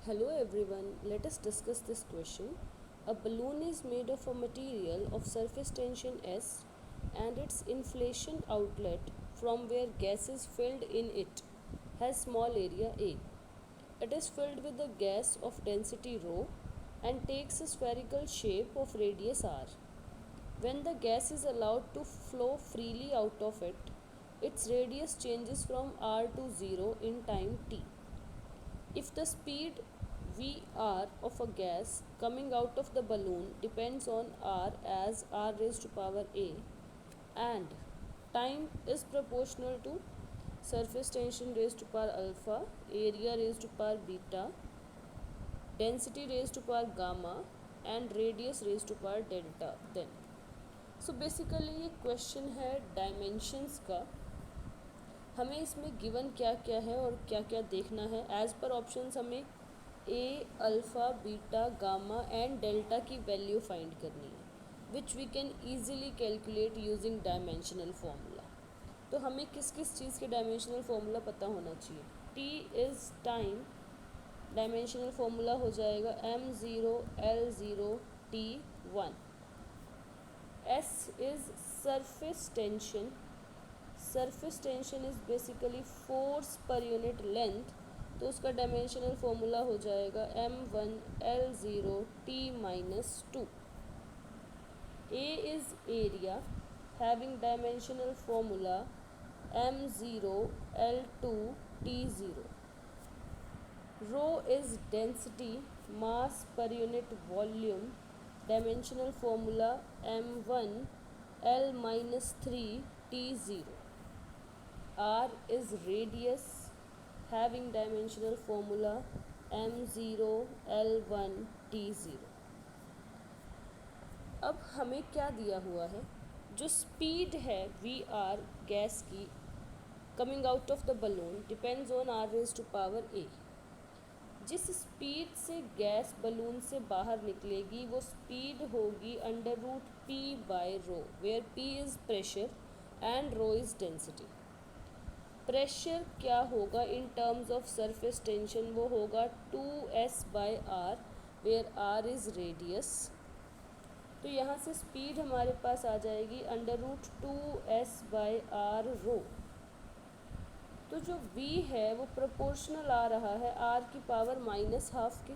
Hello everyone, let us discuss this question. A balloon is made of a material of surface tension S and its inflation outlet from where gas is filled in it has small area A. It is filled with a gas of density ρ and takes a spherical shape of radius r. When the gas is allowed to flow freely out of it, its radius changes from r to 0 in time t. If the speed Vr of a gas coming out of the balloon depends on r as r raised to power a and time is proportional to surface tension raised to power alpha, area raised to power beta, density raised to power gamma and radius raised to power delta, then so basically ये question है dimensions का। हमें इसमें given क्या क्या है और क्या क्या देखना है। एज पर ऑप्शंस हमें A, alpha, beta, gamma and delta की वैल्यू फाइंड करनी है which we can easily calculate using dimensional formula. तो हमें किस किस चीज़ के डायमेंशनल फार्मूला पता होना चाहिए। T is time, dimensional formula हो जाएगा m0 L0 T1। S is surface tension. Surface tension is basically force per unit length, तो उसका डायमेंशनल फॉर्मूला हो जाएगा m1 L0 T minus 2। A is area having dimensional formula m0 L2 T0। Rho is density, mass per unit volume, dimensional formula m1 L minus 3 T0। R is radius having dimensional formula m0 L1 T0। अब हमें क्या दिया हुआ है, जो speed है Vr gas की coming out of the balloon depends on r raise to power a। जिस स्पीड से गैस बलून से बाहर निकलेगी वो स्पीड होगी under root p by rho, where p is pressure and rho is density. Pressure क्या होगा in terms of surface tension, वो होगा 2s by r, where r is radius. तो यहाँ से स्पीड हमारे पास आ जाएगी under root 2s by r रो। तो जो v है वो प्रोपोर्शनल आ रहा है r की पावर -½ के,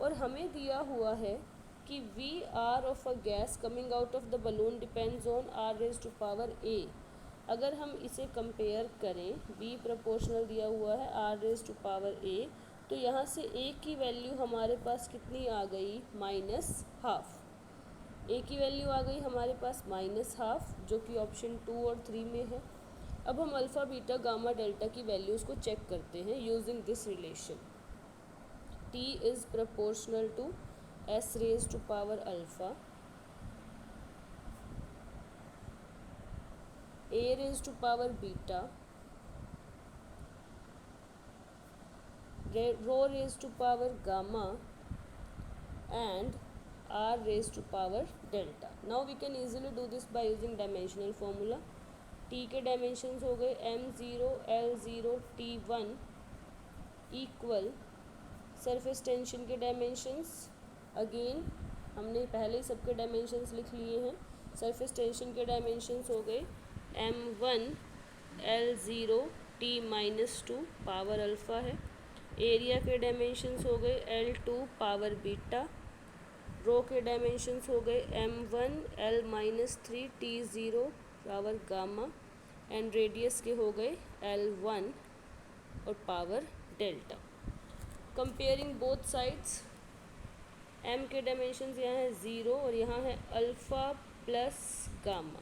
और हमें दिया हुआ है कि Vr of a gas coming out of the balloon depends on r raise to power a। अगर हम इसे कंपेयर करें, v प्रोपोर्शनल दिया हुआ है r raise to power a, तो यहाँ से a की वैल्यू हमारे पास कितनी आ गई, -½ a की वैल्यू आ गई हमारे पास -½ जो कि ऑप्शन 2 और 3 में है। अब हम अल्फ़ा, बीटा, गामा, डेल्टा की वैल्यूज़ को चेक करते हैं using this relation. T is proportional to s raise to power alpha, a raise to power beta, rho raise to power gamma and r raised to power delta। Now we can easily do this by using dimensional formula। t के dimensions हो गए m0 L0 T1 equal surface tension के dimensions. Again हमने पहले ही सबके dimensions लिख लिए हैं। सरफेस टेंशन के डायमेंशंस हो गए m1 L0 T minus 2 power alpha है। एरिया के डायमेंशंस हो गए L2 पावर बीटा। रो के डायमेंशंस हो गए m1 L minus 3 T0 power gamma and radius के हो गए L1 और power delta. Comparing both sides, m के डायमेंशंस यहाँ है 0 और यहाँ है अल्फ़ा प्लस गामा।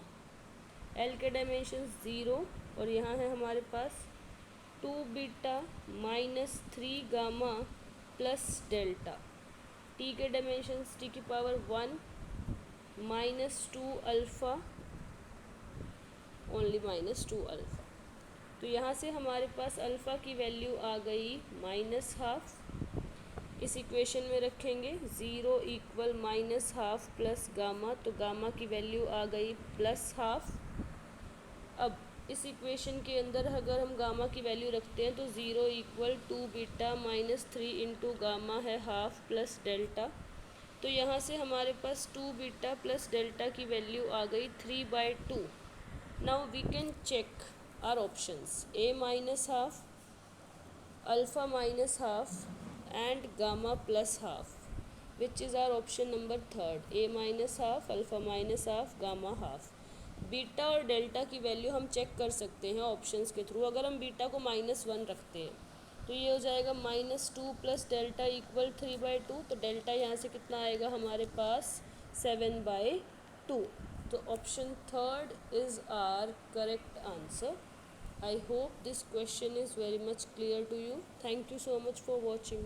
l के डायमेंशंस 0 और यहाँ है हमारे पास 2 beta -3 gamma plus delta. t के डायमेंशंस t की पावर 1 -2 अल्फ़ा, ओनली -2 अल्फ़ा। तो यहाँ से हमारे पास अल्फ़ा की वैल्यू आ गई -½ इस इक्वेशन में रखेंगे 0 इक्वल -½ प्लस गामा, तो गामा की वैल्यू आ गई +½ अब इस इक्वेशन के अंदर अगर हम गामा की वैल्यू रखते हैं तो 0 equal 2 beta minus 3 into gamma है हाफ प्लस डेल्टा। तो यहाँ से हमारे पास 2 बीटा प्लस डेल्टा की वैल्यू आ गई 3/2। Now we can check our options a minus half, alpha minus half and gamma plus half, which is our option number third, a minus half, alpha minus half, gamma half. Beta और delta की value हम check कर सकते हैं options के through. अगर हम beta को -1 रखते हैं तो ये हो जाएगा -2 प्लस डेल्टा इक्वल 3/2। तो डेल्टा यहाँ से कितना आएगा हमारे पास 7/2। तो option third is our correct answer. I hope this question is very much clear to you. Thank you so much for watching.